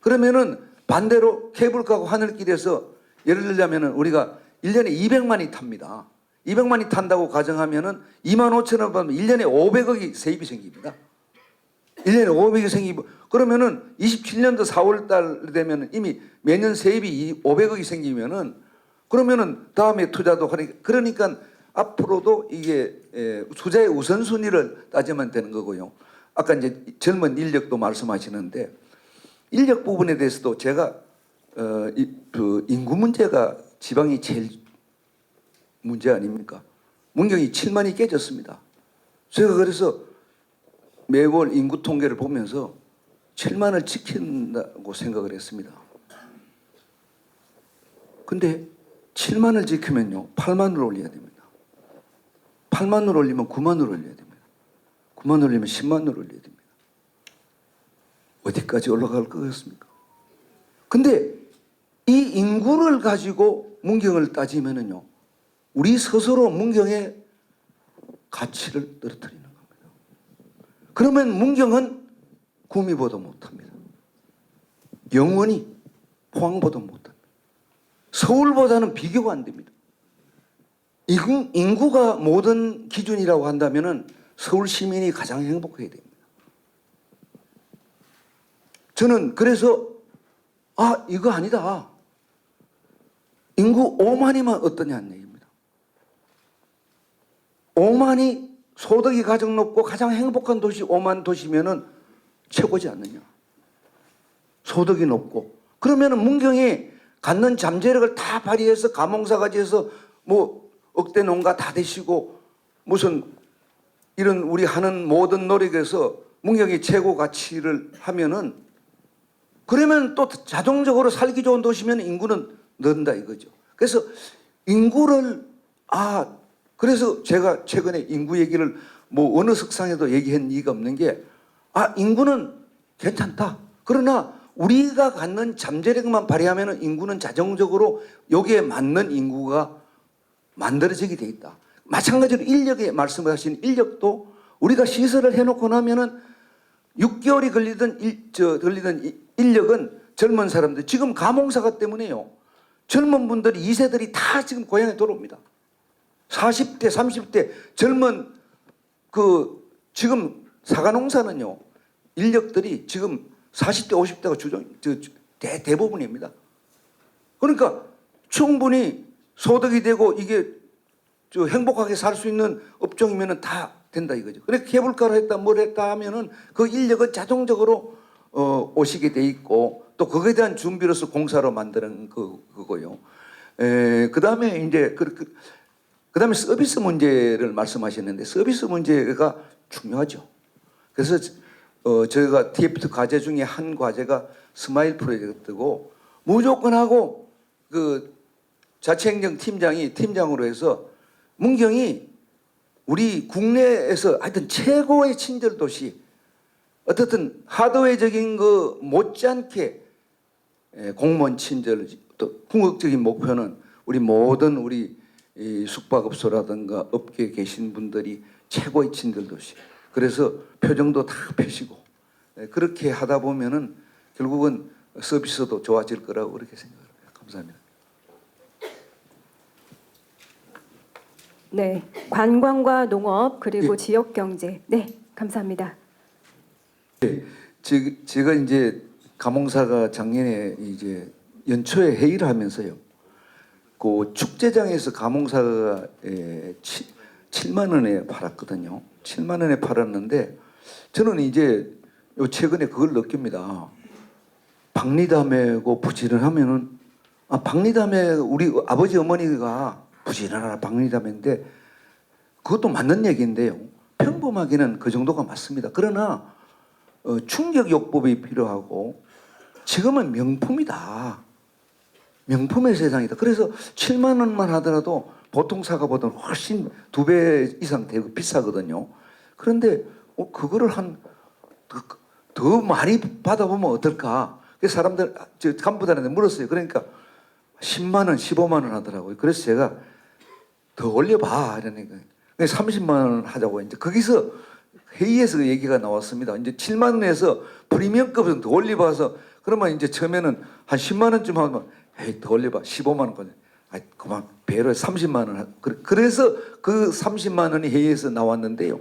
그러면은 반대로 케이블카하고 하늘길에서 예를 들자면은 우리가 1년에 200만이 탑니다. 200만이 탄다고 가정하면은 2만 5천 원 받으면 1년에 500억이 세입이 생깁니다. 1년에 500억이 생기고 그러면은 27년도 4월 달 되면은 이미 매년 세입이 500억이 생기면은 그러면은 다음에 투자도 하니까 그러니까 앞으로도 이게 투자의 우선순위를 따지면 되는 거고요. 아까 이제 젊은 인력도 말씀하시는데 인력 부분에 대해서도 제가 그 인구 문제가 지방이 제일 문제 아닙니까? 문경이 7만이 깨졌습니다. 제가 그래서 매월 인구 통계를 보면서 7만을 지킨다고 생각을 했습니다. 근데 7만을 지키면요 8만으로 올려야 됩니다. 8만으로 올리면 9만으로 올려야 됩니다. 9만 올리면 10만으로 올려야 됩니다. 어디까지 올라갈 것 같습니까? 근데 이 인구를 가지고 문경을 따지면은요, 우리 스스로 문경의 가치를 떨어뜨리는 겁니다. 그러면 문경은 구미보다 못합니다. 영원히 포항보다 못합니다. 서울보다는 비교가 안 됩니다. 인구가 모든 기준이라고 한다면은 서울 시민이 가장 행복해야 됩니다. 저는 그래서 이거 아니다. 인구 5만이면 어떠냐는 얘기입니다. 5만이 소득이 가장 높고 가장 행복한 도시 5만 도시면은 최고지 않느냐. 소득이 높고 그러면은 문경이 갖는 잠재력을 다 발휘해서 감홍사가지에서 뭐 억대 농가 다 되시고 무슨 이런 우리 하는 모든 노력에서 문경이 최고 가치를 하면은 그러면 또 자동적으로 살기 좋은 도시면 인구는 는다 이거죠. 그래서 인구를 그래서 제가 최근에 인구 얘기를 뭐 어느 석상에도 얘기한 이유가 없는 게 인구는 괜찮다. 그러나 우리가 갖는 잠재력만 발휘하면 인구는 자동적으로 여기에 맞는 인구가 만들어지게 돼 있다. 마찬가지로 인력에 말씀하신 인력도 우리가 시설을 해놓고 나면은 6개월이 걸리던 인력은 젊은 사람들 지금 감홍사가 때문에요. 젊은 분들이 2세들이 다 지금 고향에 돌아옵니다. 40대, 30대 젊은 지금 사과농사는요. 인력들이 지금 40대, 50대가 대부분입니다. 그러니까 충분히 소득이 되고 이게 행복하게 살 수 있는 업종이면 다 된다 이거죠. 그래 케이블카를 했다 뭘 했다 하면은 그 인력은 자동적으로 오시게 돼 있고 또 거기에 대한 준비로서 공사로 만드는 그거고요. 그다음에 이제 그다음에 서비스 문제를 말씀하셨는데 서비스 문제가 중요하죠. 그래서 저희가 TFT 과제 중에 한 과제가 스마일 프로젝트고 무조건 하고 그 자치행정 팀장이 팀장으로 해서 문경이 우리 국내에서 하여튼 최고의 친절 도시, 어떻든 하드웨어적인 거 못지않게 공무원 친절, 또 궁극적인 목표는 우리 모든 우리 이 숙박업소라든가 업계에 계신 분들이 최고의 친절 도시. 그래서 표정도 다 펴시고 그렇게 하다 보면은 결국은 서비스도 좋아질 거라고 그렇게 생각합니다. 감사합니다. 네, 관광과 농업 그리고 예. 지역 경제. 네, 감사합니다. 제가 이제 감홍사가 작년에 이제 연초에 회의를 하면서요. 그 축제장에서 감홍사가 7만 원에 팔았거든요. 7만 원에 팔았는데 저는 이제 요 최근에 그걸 느낍니다. 박리담회고 부지런하면은 박리담회 우리 아버지 어머니가 부지런하라 박리담회인데 그것도 맞는 얘기인데요. 평범하기는 그 정도가 맞습니다. 그러나 충격요법이 필요하고 지금은 명품이다. 명품의 세상이다. 그래서 7만 원만 하더라도 보통 사과보다는 훨씬 2배 이상 되고 비싸거든요. 그런데 그거를 더 많이 받아보면 어떨까? 그래서 사람들 저 간부들한테 물었어요. 그러니까 10만 원, 15만 원 하더라고요. 그래서 제가 더 올려봐 이러니까 30만 원 하자고 이제 거기서 회의에서 얘기가 나왔습니다. 이제 7만 원에서 프리미엄급은 더 올려봐서 그러면 이제 처음에는 한 10만 원쯤 하면 에이 더 올려봐 15만 원까지. 그만 배로 30만 원. 그래서 그 30만 원이 회의에서 나왔는데요.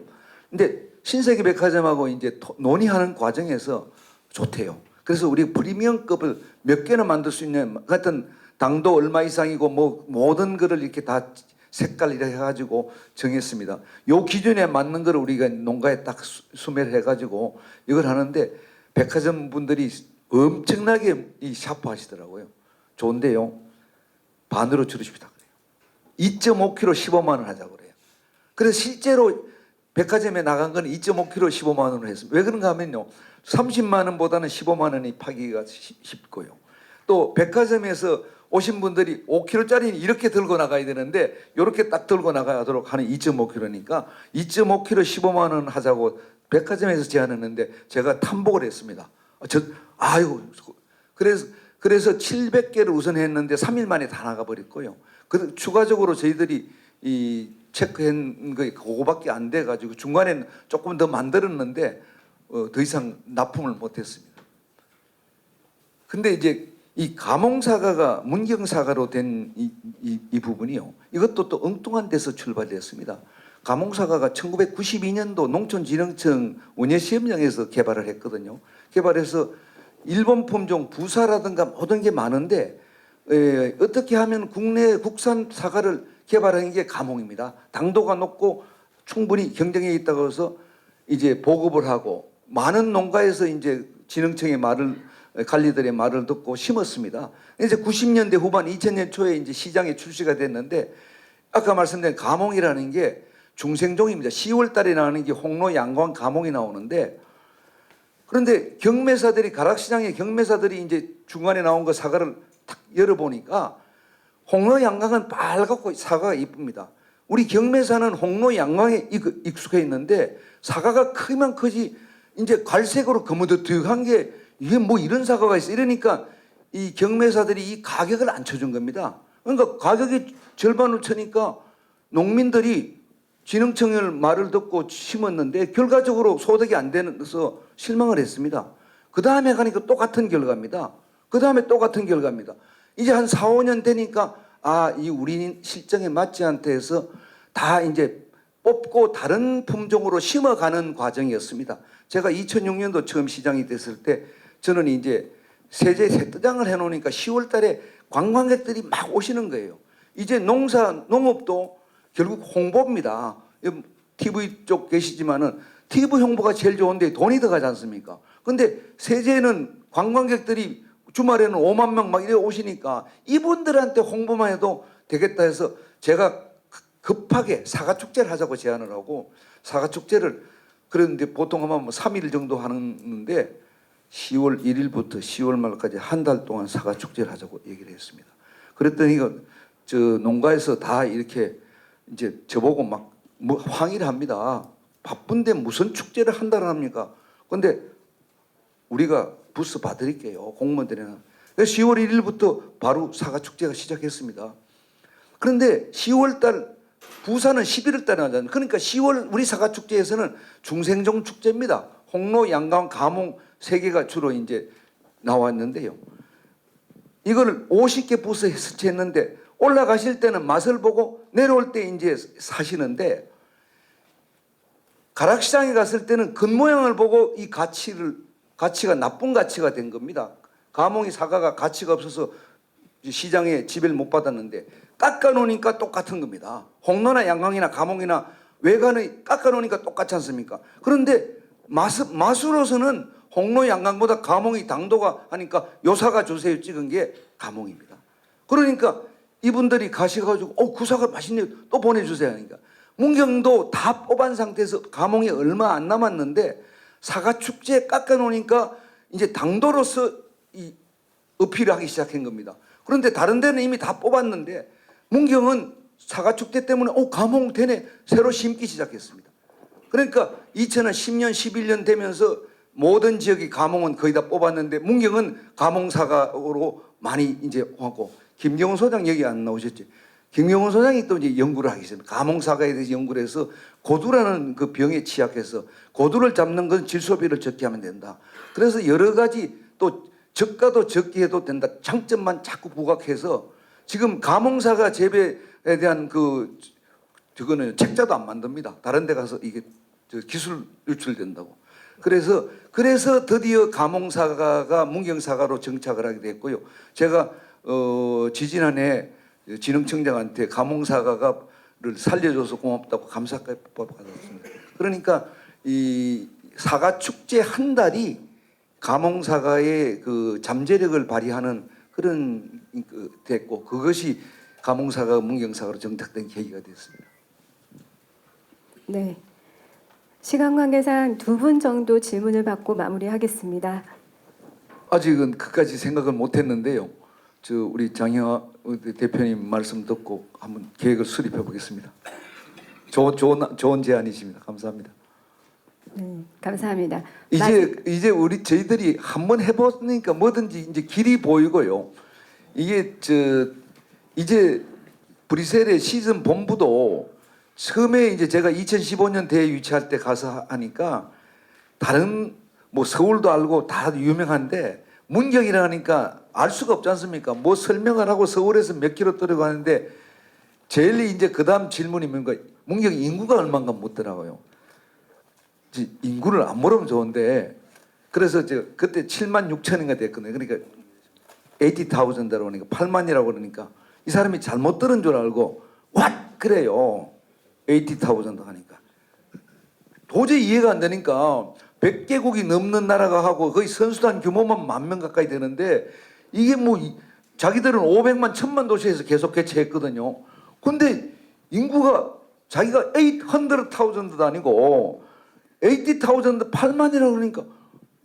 근데 신세계 백화점하고 이제 논의하는 과정에서 좋대요. 그래서 우리 프리미엄급을 몇 개나 만들 수 있냐 같은 당도 얼마 이상이고 뭐 모든 거를 이렇게 다 색깔 이렇게 해가지고 정했습니다. 요 기준에 맞는 거를 우리가 농가에 딱 수매를 해가지고 이걸 하는데 백화점 분들이 엄청나게 이 샤프하시더라고요. 좋은데요. 반으로 줄여줍시다 그래요. 2.5kg 15만 원 하자고 그래요. 그래서 실제로 백화점에 나간 건 2.5kg 15만 원으로 했습니다. 왜 그런가 하면요. 30만 원보다는 15만 원이 파기가 쉽고요. 또 백화점에서 오신 분들이 5kg짜리는 이렇게 들고 나가야 되는데 이렇게 딱 들고 나가도록 하는 2.5kg니까 2.5kg 15만 원 하자고 백화점에서 제안했는데 제가 탐복을 했습니다. 그래서 700개를 우선 했는데 3일 만에 다 나가버렸고요. 추가적으로 저희들이 이 체크한 거 그거밖에 안 돼가지고 중간에 조금 더 만들었는데 더 이상 납품을 못했습니다. 근데 이제 이 감홍사과가 문경사과로 된 이 부분이요. 이것도 또 엉뚱한 데서 출발됐습니다. 감홍사과가 1992년도 농촌진흥청 원예시험장에서 개발을 했거든요. 개발해서 일본 품종 부사라든가 모든 게 많은데 어떻게 하면 국산 사과를 개발하는 게 감홍입니다. 당도가 높고 충분히 경쟁력이 있다고 해서 이제 보급을 하고 많은 농가에서 이제 진흥청의 관리들의 말을 듣고 심었습니다. 이제 90년대 후반 2000년 초에 이제 시장에 출시가 됐는데 아까 말씀드린 감홍이라는 게 중생종입니다. 10월 달에 나오는 게 홍로, 양광, 감홍이 나오는데 그런데 가락시장의 경매사들이 이제 중간에 나온 거 사과를 탁 열어보니까 홍로, 양광은 빨갛고 사과가 이쁩니다. 우리 경매사는 홍로, 양광에 익숙해 있는데 사과가 크면 크지 이제 갈색으로 거무득한 게 이게 뭐 이런 사과가 있어 이러니까 이 경매사들이 이 가격을 안 쳐준 겁니다. 그러니까 가격이 절반을 쳐니까 농민들이 진흥청의 말을 듣고 심었는데 결과적으로 소득이 안 돼서 실망을 했습니다. 그 다음에 가니까 똑같은 결과입니다. 그 다음에 똑같은 결과입니다. 이제 한 4, 5년 되니까 이 우리 실정에 맞지 않다 해서 다 이제 뽑고 다른 품종으로 심어가는 과정이었습니다. 제가 2006년도 처음 시장이 됐을 때 저는 이제 세제 새뜨장을 해놓으니까 10월 달에 관광객들이 막 오시는 거예요. 이제 농업도 결국 홍보입니다. TV 쪽 계시지만은 TV 홍보가 제일 좋은데 돈이 들어가지 않습니까? 근데 세제는 관광객들이 주말에는 5만 명 막 이래 오시니까 이분들한테 홍보만 해도 되겠다 해서 제가 급하게 사과축제를 하자고 제안을 하고 사과축제를 그런데 보통 하면 3일 정도 하는데 10월 1일부터 10월 말까지 한 달 동안 사과 축제를 하자고 얘기를 했습니다. 그랬더니 저 농가에서 다 이렇게 이제 저보고 막 뭐 항의를 합니다. 바쁜데 무슨 축제를 한 달을 합니까? 근데 우리가 부스 봐드릴게요. 공무원들이나. 10월 1일부터 바로 사과 축제가 시작했습니다. 그런데 10월 달 부산은 11월 달에 하잖아요. 그러니까 10월 우리 사과 축제에서는 중생종 축제입니다. 홍로, 양강, 가몽 세 개가 주로 이제 나왔는데요. 이걸 50개 부스에 설치했는데 올라가실 때는 맛을 보고 내려올 때 이제 사시는데 가락시장에 갔을 때는 겉모양을 보고 이 가치가 나쁜 가치가 된 겁니다. 가몽이 사과가 가치가 없어서 시장에 지배를 못 받았는데 깎아놓으니까 똑같은 겁니다. 홍로나 양강이나 가몽이나 외관을 깎아놓으니까 똑같지 않습니까? 그런데 맛으로서는 홍로 양강보다 가몽이 당도가 하니까 요 사과 주세요 찍은 게 가몽입니다. 그러니까 이분들이 가셔가지고 그 사과 맛있네요 또 보내주세요 하니까 문경도 다 뽑은 상태에서 가몽이 얼마 안 남았는데 사과 축제에 깎아놓으니까 이제 당도로서 이 어필을 하기 시작한 겁니다. 그런데 다른 데는 이미 다 뽑았는데 문경은 사과 축제 때문에 가몽 되네 새로 심기 시작했습니다. 그러니까 2010년 11년 되면서 모든 지역이 가몽은 거의 다 뽑았는데 문경은 가몽 사과로 많이 이제 하고 김경훈 소장 여기 안 나오셨지? 김경훈 소장이 또 이제 연구를 하기 시작합니다. 가몽 사과에 대해서 연구를 해서 고두라는 그 병에 취약해서 고두를 잡는 건 질소비를 적게 하면 된다. 그래서 여러 가지 또 저가도 적게 해도 된다. 장점만 자꾸 부각해서 지금 가몽 사과 재배에 대한 저거는 책자도 안 만듭니다. 다른 데 가서 이게 기술 유출된다고. 그래서 드디어 가몽 사과가 문경 사과로 정착을 하게 됐고요. 제가 지지난해 진흥청장한테 가몽 사과를 살려줘서 고맙다고 감사까지 받았습니다. 그러니까 이 사과 축제 한 달이 가몽 사과의 그 잠재력을 발휘하는 그런 됐고 그것이 가몽 사과가 문경 사과로 정착된 계기가 됐습니다. 네. 시간 관계상 2분 정도 질문을 받고 마무리하겠습니다. 아직은 그까지 생각을 못했는데요. 우리 장희화 대표님 말씀 듣고 한번 계획을 수립해 보겠습니다. 좋은 제안이십니다. 감사합니다. 감사합니다. 이제 저희들이 한번 해보니까 뭐든지 이제 길이 보이고요. 이게 이제 브뤼셀의 시즌 본부도 처음에 이제 제가 2015년 대회 유치할 때 가서 하니까 다른 뭐 서울도 알고 다 유명한데 문경이라 하니까 알 수가 없지 않습니까? 뭐 설명을 하고 서울에서 몇 킬로 떨어가는데 제일 이제 그 다음 질문이 뭔가 문경 인구가 얼마인가 묻더라고요. 인구를 안 물으면 좋은데 그래서 그때 7만 6천인가 됐거든요. 그러니까 80,000이라고 하니까 8만이라고 그러니까 이 사람이 잘못 들은 줄 알고 what 그래요. 80,000 하니까 도저히 이해가 안 되니까 100개국이 넘는 나라가 하고 거의 선수단 규모만 10,000명 가까이 되는데 이게 뭐 자기들은 500만 1000만 도시에서 계속 개최했거든요. 근데 인구가 자기가 800,000도 아니고 80,000 8만이라고 그러니까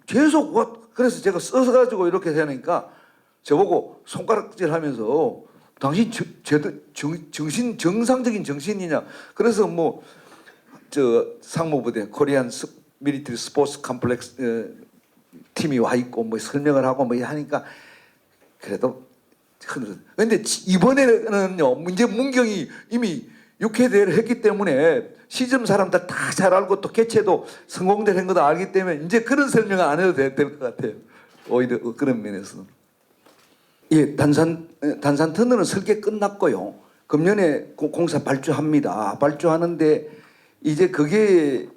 계속 그래서 제가 써서 가지고 이렇게 되니까 저보고 손가락질 하면서 당신 정상적인 정신이냐? 그래서 상무부대 코리안 미리터리 스포츠 컴플렉스 팀이 와 있고 뭐 설명을 하고 뭐 하니까 그래도 근데 이번에는요 이제 문경이 이미 6회 대회를 했기 때문에 시즌 사람들 다 잘 알고 또 개최도 성공된 것도 알기 때문에 이제 그런 설명을 안 해도 될 것 같아요. 오히려 그런 면에서는. 예, 단산 터널은 설계 끝났고요. 금년에 공사 발주합니다. 발주하는데 이제 그게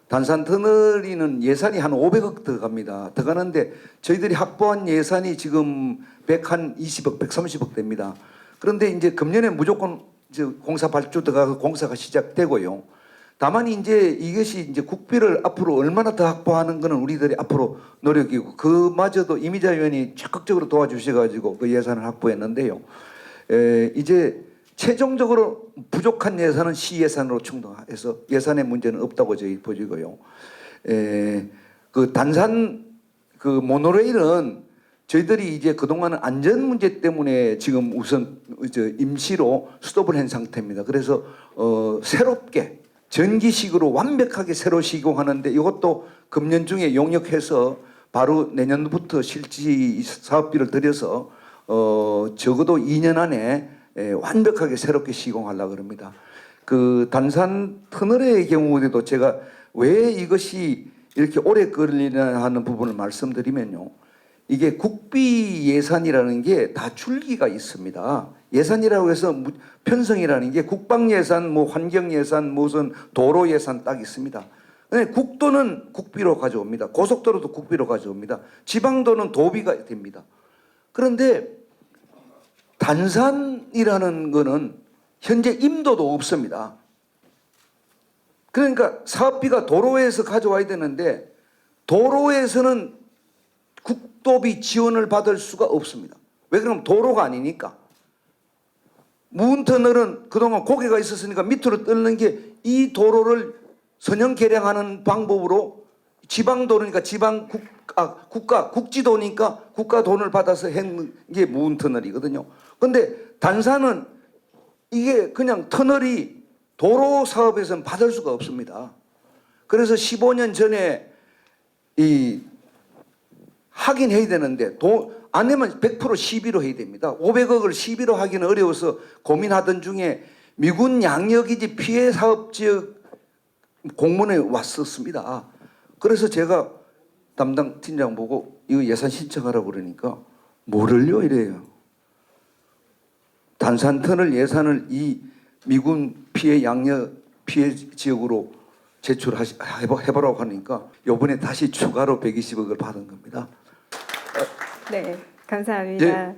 단산 터널이는 예산이 한 500억 들어갑니다. 들어가는데 저희들이 확보한 예산이 지금 120억, 130억 됩니다. 그런데 이제 금년에 무조건 공사 발주 들어가서 공사가 시작되고요. 다만 이제 이것이 이제 국비를 앞으로 얼마나 더 확보하는 것은 우리들이 앞으로 노력이고 그마저도 이미자 의원이 적극적으로 도와주셔가지고 그 예산을 확보했는데요. 이제 최종적으로 부족한 예산은 시 예산으로 충당해서 예산의 문제는 없다고 저희 보시고요. 그 단산 그 모노레일은 저희들이 이제 그동안은 안전 문제 때문에 지금 우선 임시로 스톱을 한 상태입니다. 그래서 새롭게 전기식으로 완벽하게 새로 시공하는데 이것도 금년 중에 용역해서 바로 내년부터 실지 사업비를 들여서 적어도 2년 안에 완벽하게 새롭게 시공하려고 합니다. 그 단산 터널의 경우에도 제가 왜 이것이 이렇게 오래 걸리나 하는 부분을 말씀드리면요. 이게 국비 예산이라는 게 다 줄기가 있습니다. 예산이라고 해서 편성이라는 게 국방 예산, 뭐 환경 예산, 무슨 도로 예산 딱 있습니다. 근데 국도는 국비로 가져옵니다. 고속도로도 국비로 가져옵니다. 지방도는 도비가 됩니다. 그런데 단산이라는 거는 현재 임도도 없습니다. 그러니까 사업비가 도로에서 가져와야 되는데 도로에서는 국도비 지원을 받을 수가 없습니다. 왜 그러면 도로가 아니니까. 무운터널은 그동안 고개가 있었으니까 밑으로 뚫는 게 이 도로를 선형 개량하는 방법으로 지방도로니까 국지도니까 국가 돈을 받아서 한 게 무운터널이거든요. 근데 단산은 이게 그냥 터널이 도로 사업에서는 받을 수가 없습니다. 그래서 15년 전에 하긴 해야 되는데 안 내면 100% 시비로 해야 됩니다. 500억을 시비로 하기는 어려워서 고민하던 중에 미군 양력이지 피해 사업 지역 공문에 왔었습니다. 그래서 제가 담당 팀장 보고 이거 예산 신청하라고 그러니까 뭐를요 이래요. 단산 터널 예산을 이 미군 피해 양력 피해 지역으로 제출해보라고 하니까 이번에 다시 추가로 120억을 받은 겁니다. 네, 감사합니다.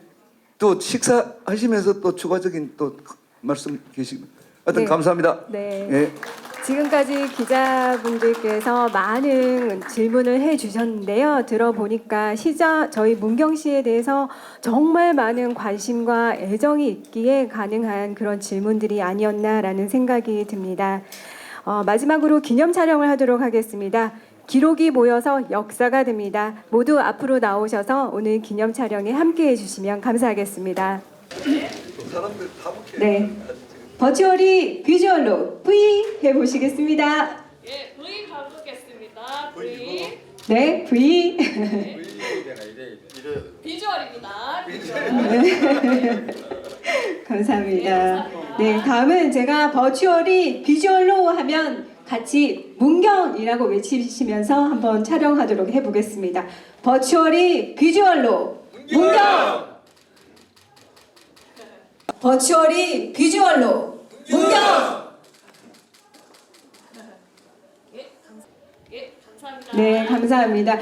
또 식사하시면서 또 추가적인 또 말씀 계시면 하여튼 네. 감사합니다. 네. 예. 지금까지 기자분들께서 많은 질문을 해주셨는데요. 들어보니까 저희 문경시에 대해서 정말 많은 관심과 애정이 있기에 가능한 그런 질문들이 아니었나라는 생각이 듭니다. 마지막으로 기념 촬영을 하도록 하겠습니다. 기록이 모여서 역사가 됩니다. 모두 앞으로 나오셔서 오늘 기념 촬영에 함께해 주시면 감사하겠습니다. 네. 버추얼이 비주얼로 V 해보시겠습니다. 예, V 가보겠습니다. V. 네, V. 비주얼입니다. 비주얼. 감사합니다. 네, 다음은 제가 버추얼이 비주얼로 하면 같이 문경이라고 외치시면서 한번 촬영하도록 해보겠습니다. 버추얼이 비주얼로 문경! 버추얼이 비주얼로 문경! 예, 감사합니다. 네, 감사합니다.